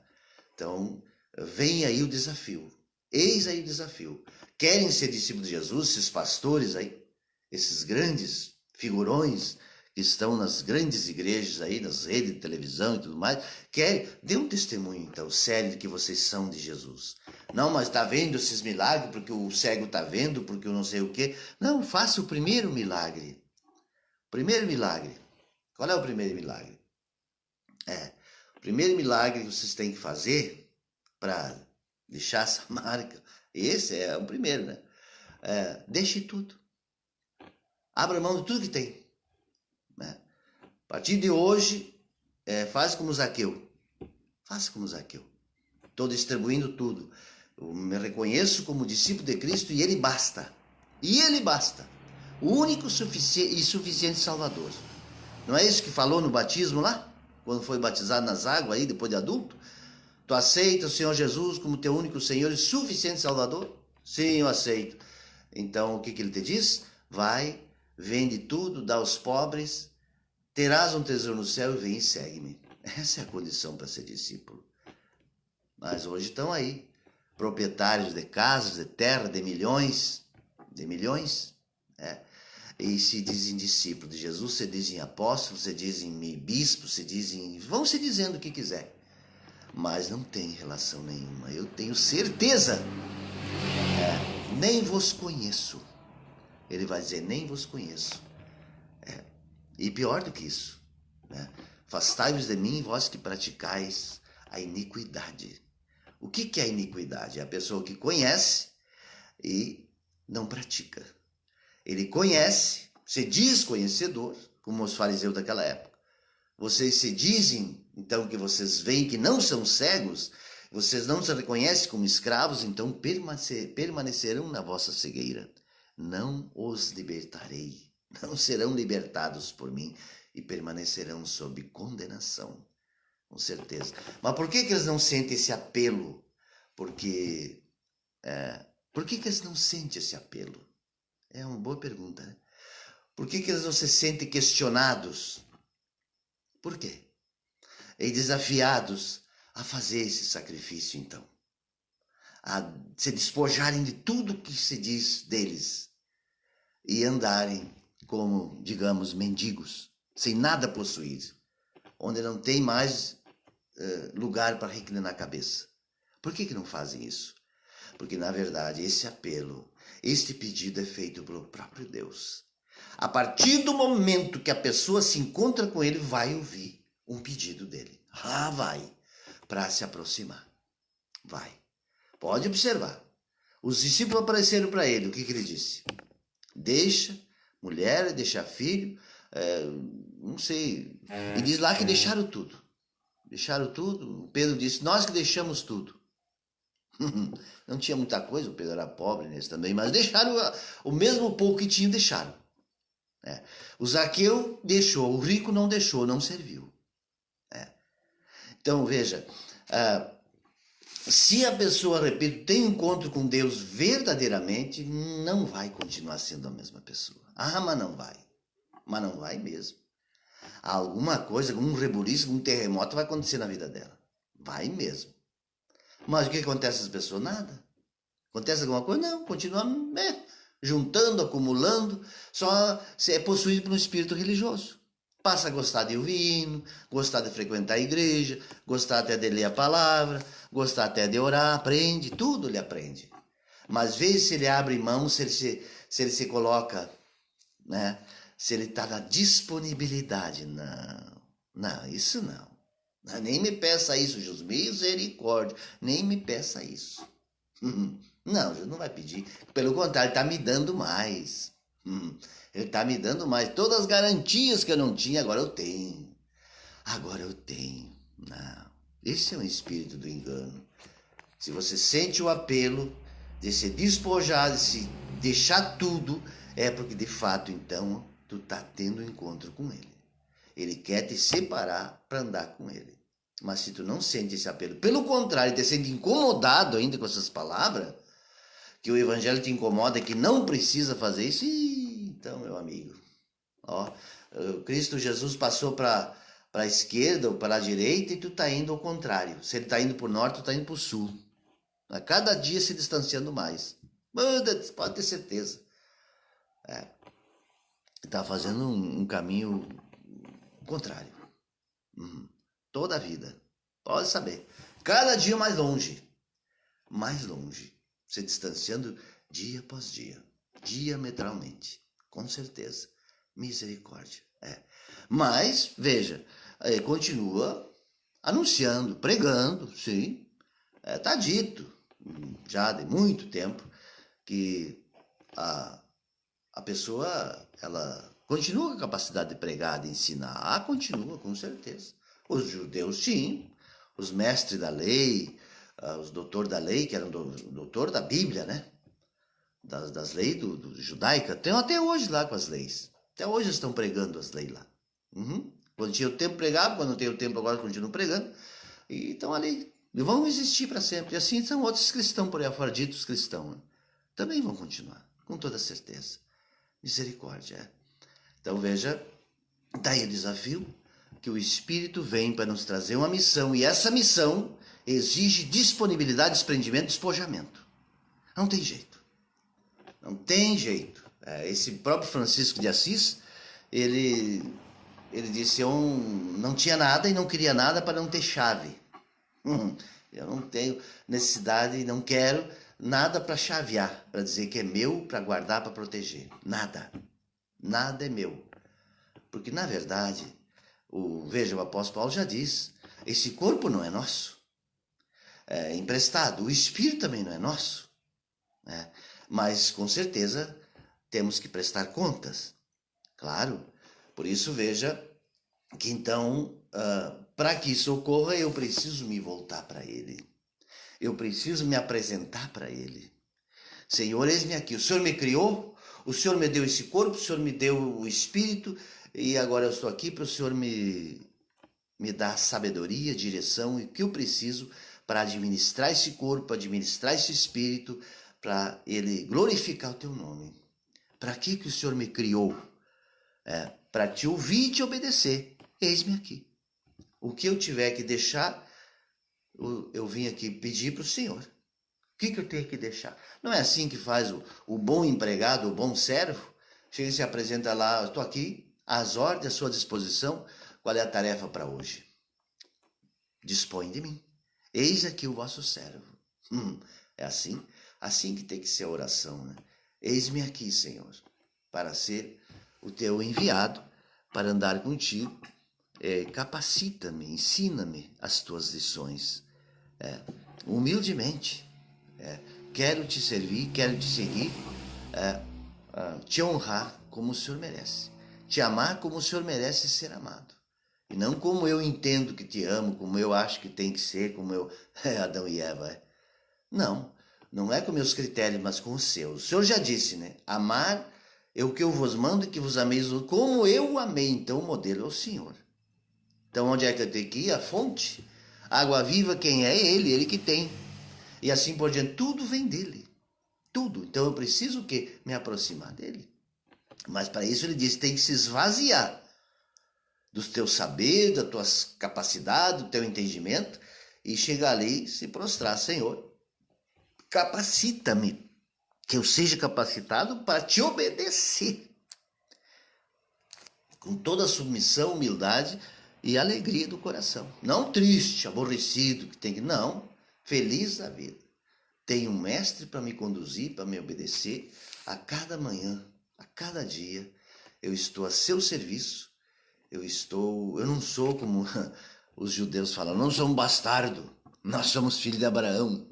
Então, vem aí o desafio, eis aí o desafio. Querem ser discípulos de Jesus, esses pastores aí, esses grandes figurões que estão nas grandes igrejas aí, nas redes de televisão e tudo mais, dê um testemunho, então, sério de que vocês são de Jesus. Não, mas está vendo esses milagres porque o cego está vendo, porque eu não sei o quê. Não, faça o primeiro milagre. Primeiro milagre. Qual é o primeiro milagre? O primeiro milagre que vocês têm que fazer para deixar essa marca, esse é o primeiro, né? Deixe tudo. Abra mão de tudo que tem. A partir de hoje, faz como Zaqueu. Faça como Zaqueu. Estou distribuindo tudo. Eu me reconheço como discípulo de Cristo e ele basta. E ele basta. O único e suficiente Salvador. Não é isso que falou no batismo lá? Quando foi batizado nas águas aí, depois de adulto? Tu aceita o Senhor Jesus como teu único Senhor e suficiente Salvador? Sim, eu aceito. Então, o que ele te diz? Vai, vende tudo, dá aos pobres, terás um tesouro no céu e vem e segue-me. Essa é a condição para ser discípulo. Mas hoje estão aí, proprietários de casas, de terra, de milhões, e se dizem discípulos de Jesus, se dizem apóstolos, se dizem bispos, vão se dizendo o que quiser, mas não tem relação nenhuma. Eu tenho certeza, nem vos conheço. Ele vai dizer, nem vos conheço. E pior do que isso, afastai-vos de mim, vós que praticais a iniquidade. O que é a iniquidade? É a pessoa que conhece e não pratica. Ele conhece, se diz conhecedor, como os fariseus daquela época. Vocês se dizem, então, que vocês veem que não são cegos, vocês não se reconhecem como escravos, então permanecerão na vossa cegueira. Não os libertarei. não serão libertados por mim e permanecerão sob condenação, com certeza. Mas por que eles não sentem esse apelo? Porque, por que eles não sentem esse apelo? É uma boa pergunta, né? Por que eles não se sentem questionados? Por quê? E desafiados a fazer esse sacrifício, então. A se despojarem de tudo que se diz deles e andarem como, digamos, mendigos, sem nada possuir, onde não tem mais lugar para reclinar a cabeça. Por que não fazem isso? Porque, na verdade, esse apelo, este pedido é feito pelo próprio Deus. A partir do momento que a pessoa se encontra com ele, vai ouvir um pedido dele. Vai, para se aproximar. Vai. Pode observar. Os discípulos apareceram para ele. O que ele disse? Deixa mulher, deixa filho, não sei. E diz lá que deixaram tudo. Deixaram tudo. O Pedro disse, nós que deixamos tudo. Não tinha muita coisa, o Pedro era pobre nesse também, mas deixaram o mesmo pouco que tinham, deixaram. O Zaqueu deixou, o rico não deixou, não serviu. Então, veja, se a pessoa, repito, tem encontro com Deus verdadeiramente, não vai continuar sendo a mesma pessoa. Mas não vai. Mas não vai mesmo. Alguma coisa, um rebuliço, um terremoto vai acontecer na vida dela. Vai mesmo. Mas o que acontece às pessoas? Nada. Acontece alguma coisa? Não, continua juntando, acumulando, só se é possuído por um espírito religioso. Passa a gostar de ouvir hino, gostar de frequentar a igreja, gostar até de ler a palavra, gostar até de orar, aprende, tudo ele aprende. Mas veja se ele abre mão, se ele se coloca, né? Se ele está na disponibilidade. Não, isso não. Nem me peça isso, Jesus, misericórdia, nem me peça isso. Não, Jesus não vai pedir, pelo contrário, ele está me dando mais. Ele está me dando mais. Todas as garantias que eu não tinha, agora eu tenho. Agora eu tenho. Não. Esse é um espírito do engano. Se você sente o apelo de se despojar, de se deixar tudo, é porque de fato, então, tu está tendo um encontro com ele. Ele quer te separar para andar com ele. Mas se tu não sente esse apelo, pelo contrário, te sente incomodado ainda com essas palavras, que o evangelho te incomoda, que não precisa fazer isso, então, meu amigo, Cristo Jesus passou para a esquerda ou para a direita e tu está indo ao contrário. Se ele está indo para o norte, tu está indo para o sul. A cada dia se distanciando mais. Pode ter certeza. Está fazendo um caminho contrário. Toda a vida. Pode saber. Cada dia mais longe. Mais longe. Se distanciando dia após dia. Diametralmente. Com certeza. Misericórdia. Mas, veja, continua anunciando, pregando, sim. Está dito, já de muito tempo, que a pessoa, ela continua com a capacidade de pregar, de ensinar. Continua, com certeza. Os judeus, sim. Os mestres da lei, os doutores da lei, que eram doutor da Bíblia, né? Das leis do judaica, tem até hoje lá com as leis. Até hoje estão pregando as leis lá. Quando tinha o tempo pregava, quando não tem o tempo agora continuam pregando. E estão ali. E vão existir para sempre. E assim são outros cristãos por aí afora, ditos cristãos. Né? Também vão continuar, com toda certeza. Misericórdia. Então veja, daí o desafio que o Espírito vem para nos trazer uma missão. E essa missão exige disponibilidade, desprendimento, despojamento. Não tem jeito. Não tem jeito. Esse próprio Francisco de Assis, ele disse, eu não tinha nada e não queria nada para não ter chave. Eu não tenho necessidade e não quero nada para chavear, para dizer que é meu, para guardar, para proteger. Nada. Nada é meu. Porque, na verdade, veja, o apóstolo Paulo já diz, esse corpo não é nosso. É emprestado. O espírito também não é nosso. Mas, com certeza, temos que prestar contas. Claro. Por isso, veja que, então, para que isso ocorra, eu preciso me voltar para Ele. Eu preciso me apresentar para Ele. Senhor, eis-me aqui. O Senhor me criou? O Senhor me deu esse corpo, o Senhor me deu o espírito, e agora eu estou aqui para o Senhor me dar sabedoria, direção e o que eu preciso para administrar esse corpo, administrar esse espírito, para ele glorificar o teu nome. Para que o Senhor me criou? Para te ouvir e te obedecer. Eis-me aqui. O que eu tiver que deixar, eu vim aqui pedir para o Senhor. O que eu tenho que deixar? Não é assim que faz o bom empregado, o bom servo? Chega e se apresenta lá, estou aqui, às ordens, à sua disposição. Qual é a tarefa para hoje? Dispõe de mim. Eis aqui o vosso servo. É assim que tem que ser a oração, né? Eis-me aqui, Senhor, para ser o teu enviado, para andar contigo. Capacita-me, ensina-me as tuas lições. Humildemente. Quero te servir, quero te seguir, te honrar como o Senhor merece. Te amar como o Senhor merece ser amado. E não como eu entendo que te amo, como eu acho que tem que ser, como eu... Adão e Eva. Não é com meus critérios, mas com os seus. O Senhor já disse, né? Amar é o que eu vos mando, que vos ameis como eu amei. Então o modelo é o Senhor. Então onde é que eu tenho que ir? A fonte. Água viva, quem é? Ele que tem. E assim por diante, tudo vem dele. Tudo. Então eu preciso o quê? Me aproximar dele. Mas para isso ele diz, tem que se esvaziar dos teus saberes, das tuas capacidades, do teu entendimento, e chegar ali e se prostrar, Senhor, capacita-me, que eu seja capacitado para te obedecer. Com toda a submissão, humildade e alegria do coração. Não triste, aborrecido, que tem que... Não, feliz da vida. Tenho um mestre para me conduzir, para me obedecer. A cada manhã, a cada dia, eu estou a seu serviço. Eu não sou como os judeus falam, não sou um bastardo. Nós somos filhos de Abraão.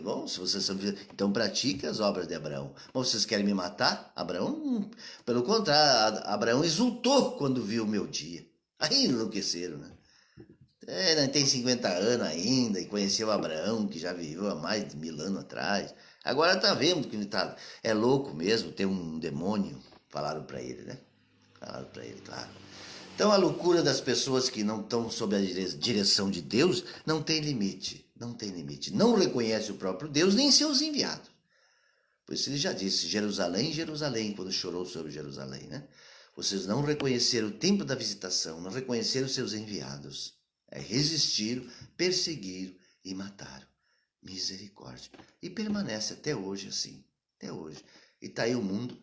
Bom, se vocês são filhos, então pratique as obras de Abraão. Mas vocês querem me matar? Abraão, pelo contrário, Abraão exultou quando viu o meu dia. Aí enlouqueceram, né? Tem 50 anos ainda e conheceu Abraão, que já viveu há mais de 1000 anos atrás. Agora tá vendo que ele é louco mesmo, tem um demônio. Falaram para ele, né? Falaram para ele, claro. Então a loucura das pessoas que não estão sob a direção de Deus não tem limite. Não tem limite. Não reconhece o próprio Deus nem seus enviados. Por isso ele já disse, Jerusalém, Jerusalém, quando chorou sobre Jerusalém, né? Vocês não reconheceram o tempo da visitação, não reconheceram os seus enviados. Resistiram, perseguiram e mataram. Misericórdia. E permanece até hoje assim. Até hoje. E está aí o mundo,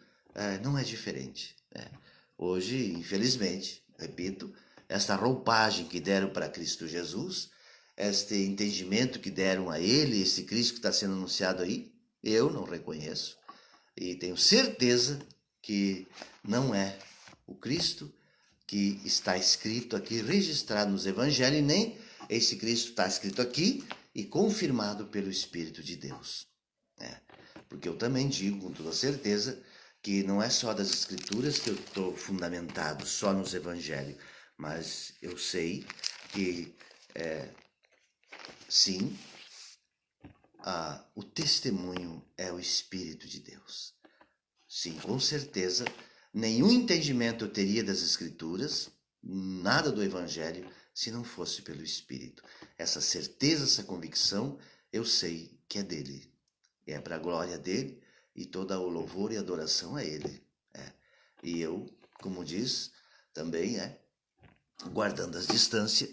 não é diferente. Hoje, infelizmente, repito, esta roupagem que deram para Cristo Jesus, este entendimento que deram a ele, esse Cristo que está sendo anunciado aí, eu não reconheço. E tenho certeza que não é o Cristo que está escrito aqui, registrado nos evangelhos, e nem esse Cristo está escrito aqui e confirmado pelo Espírito de Deus. Porque eu também digo com toda certeza que não é só das Escrituras que eu estou fundamentado, só nos evangelhos, mas eu sei que, sim, o testemunho é o Espírito de Deus. Sim, com certeza, nenhum entendimento eu teria das Escrituras, nada do Evangelho, se não fosse pelo Espírito. Essa certeza, essa convicção, eu sei que é dele. É para a glória dele e toda o louvor e adoração a ele. E eu, como diz, também, guardando as distâncias,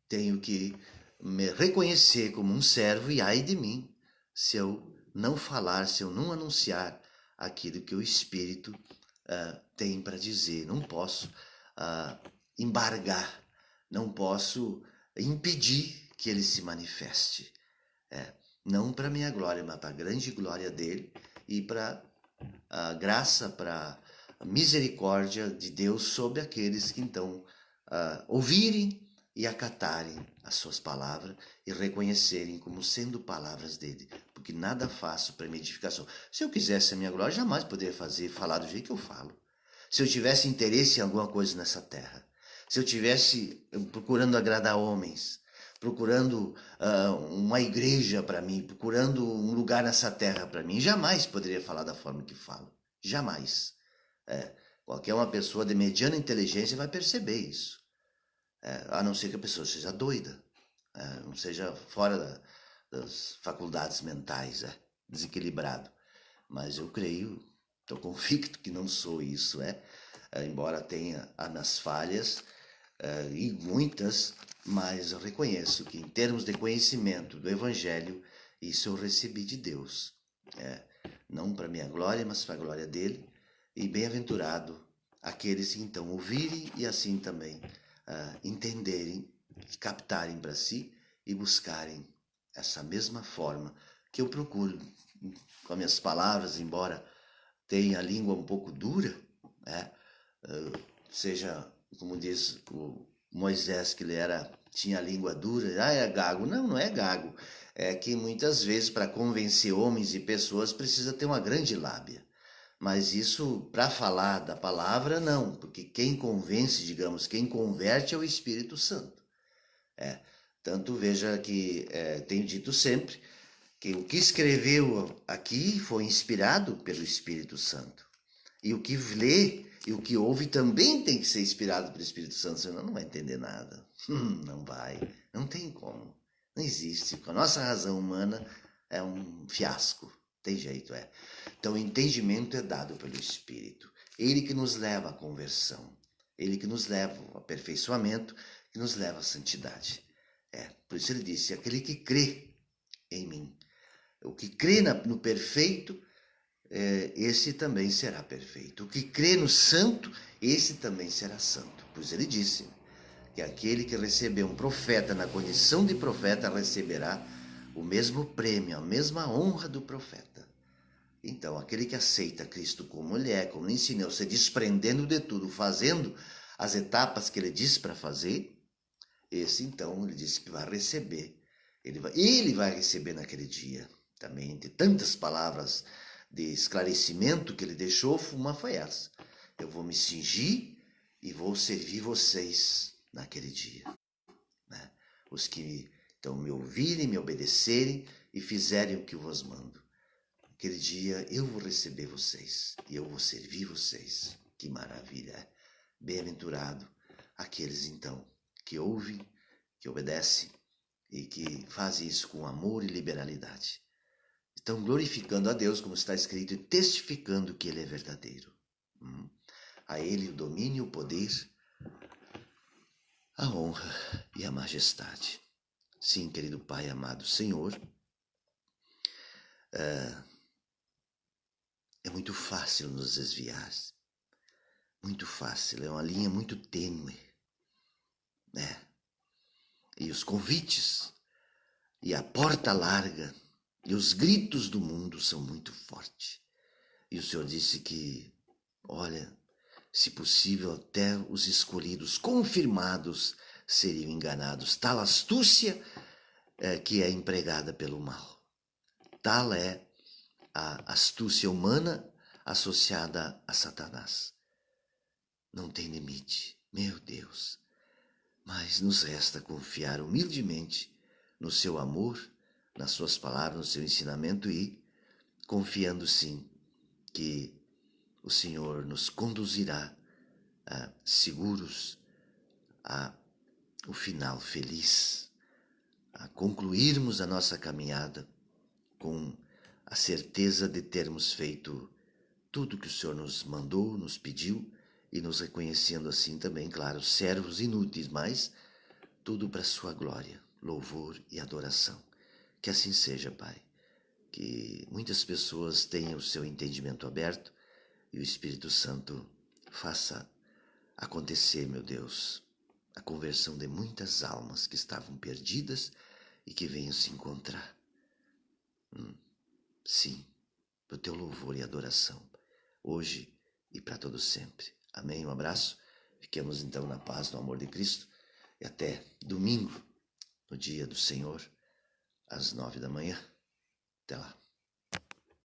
tenho que me reconhecer como um servo e ai de mim se eu não falar, se eu não anunciar aquilo que o Espírito tem para dizer. Não posso embargar, não posso impedir que ele se manifeste. Não para minha glória, mas para a grande glória dele e para a graça, para a misericórdia de Deus sobre aqueles que então ouvirem e acatarem as suas palavras e reconhecerem como sendo palavras dele, porque nada faço para minha edificação. Se eu quisesse a minha glória, jamais poderia falar do jeito que eu falo. Se eu tivesse interesse em alguma coisa nessa terra, se eu tivesse procurando agradar homens, procurando uma igreja para mim, procurando um lugar nessa terra para mim. Jamais poderia falar da forma que falo. Jamais. Qualquer uma pessoa de mediana inteligência vai perceber isso. A não ser que a pessoa seja doida, não seja fora das faculdades mentais, desequilibrado. Mas eu creio, estou convicto que não sou isso, embora tenha nas falhas, e muitas, mas eu reconheço que em termos de conhecimento do Evangelho, isso eu recebi de Deus. Não para minha glória, mas para a glória dele. E bem-aventurado aqueles que então ouvirem e assim também entenderem, captarem para si e buscarem essa mesma forma que eu procuro com as minhas palavras, embora tenha a língua um pouco dura, seja, como diz o Moisés, que ele tinha a língua dura, é gago. Não, não é gago. É que muitas vezes para convencer homens e pessoas precisa ter uma grande lábia. Mas isso, para falar da palavra, não, porque quem convence, digamos, quem converte é o Espírito Santo. Tanto veja que tenho dito sempre que o que escreveu aqui foi inspirado pelo Espírito Santo. E o que lê e o que ouve também tem que ser inspirado pelo Espírito Santo, senão não vai entender nada. Não vai, não tem como, não existe. Com a nossa razão humana é um fiasco. Tem jeito, Então, o entendimento é dado pelo Espírito. Ele que nos leva à conversão. Ele que nos leva ao aperfeiçoamento, que nos leva à santidade. Por isso ele disse, aquele que crê em mim. O que crê no perfeito, esse também será perfeito. O que crê no santo, esse também será santo. Por isso ele disse que aquele que receber um profeta na condição de profeta receberá o mesmo prêmio, a mesma honra do profeta. Então, aquele que aceita Cristo como ele é, como ele ensinou, se desprendendo de tudo, fazendo as etapas que ele disse para fazer, esse então, ele disse que vai receber. Ele vai receber naquele dia. Também, de tantas palavras de esclarecimento que ele deixou, uma foi essa. Eu vou me cingir e vou servir vocês naquele dia. Os que então me ouvirem, me obedecerem e fizerem o que eu vos mando. Aquele dia eu vou receber vocês e eu vou servir vocês. Que maravilha! Bem-aventurado aqueles então que ouvem, que obedecem e que fazem isso com amor e liberalidade. Estão glorificando a Deus, como está escrito, e testificando que Ele é verdadeiro. A Ele o domínio, o poder, a honra e a majestade. Sim, querido Pai, amado Senhor, é muito fácil nos desviar. Muito fácil, é uma linha muito tênue. E os convites, e a porta larga, e os gritos do mundo são muito fortes. E o Senhor disse que, olha, se possível até os escolhidos, confirmados, seriam enganados. Tal astúcia que é empregada pelo mal. Tal é a astúcia humana associada a Satanás. Não tem limite, meu Deus. Mas nos resta confiar humildemente no seu amor, nas suas palavras, no seu ensinamento e confiando sim que o Senhor nos conduzirá seguros ao final feliz, a concluirmos a nossa caminhada com a certeza de termos feito tudo que o Senhor nos mandou, nos pediu e nos reconhecendo assim também, claro, servos inúteis, mas tudo para a sua glória, louvor e adoração. Que assim seja, Pai. Que muitas pessoas tenham o seu entendimento aberto e o Espírito Santo faça acontecer, meu Deus, a conversão de muitas almas que estavam perdidas e que venham se encontrar. Sim, para o teu louvor e adoração, hoje e para todo sempre. Amém, um abraço. Fiquemos então na paz, no amor de Cristo e até domingo, no dia do Senhor, às 9 da manhã. Até lá.